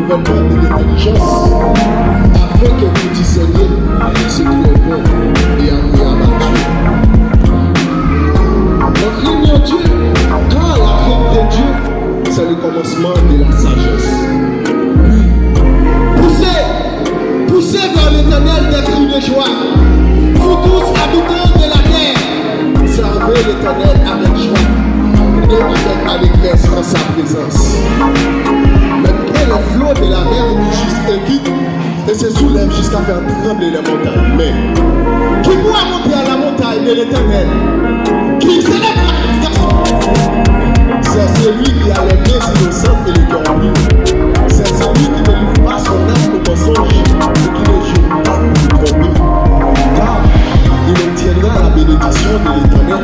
renouvellement de l'intelligence, afin que vous discerniez ce qui est bon et agréable à Dieu. On craigne Dieu, car la crainte de Dieu, c'est le commencement de la sagesse. Poussez vers l'Éternel des cris de joie. Vous tous habitants de la terre, servez l'Éternel avec joie et avec allégresse en sa présence. Maintenant les flots de la mer agitent et se soulèvent jusqu'à faire trembler les montagnes. Mais qui pourra monter à la montagne de l'Éternel? Qui s'élève la présence? C'est celui qui a les mains innocentes et le cœur pur. C'est celui qui ne livre pas son âme au mensonge et qui ne joue pas pour tromper. Car il obtiendra la bénédiction de l'Éternel,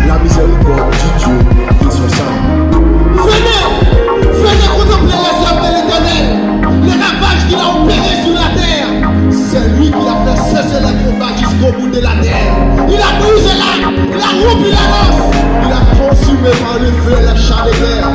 la miséricorde du Dieu et son salut. Venez contempler les œuvres de l'Éternel, les ravages qu'il a opérés sur la terre. C'est lui qui a fait cesser les combats jusqu'au bout de la terre. Il a brisé l'arbre, il a rompu la lance, il a consumé par le feu les chars de guerre.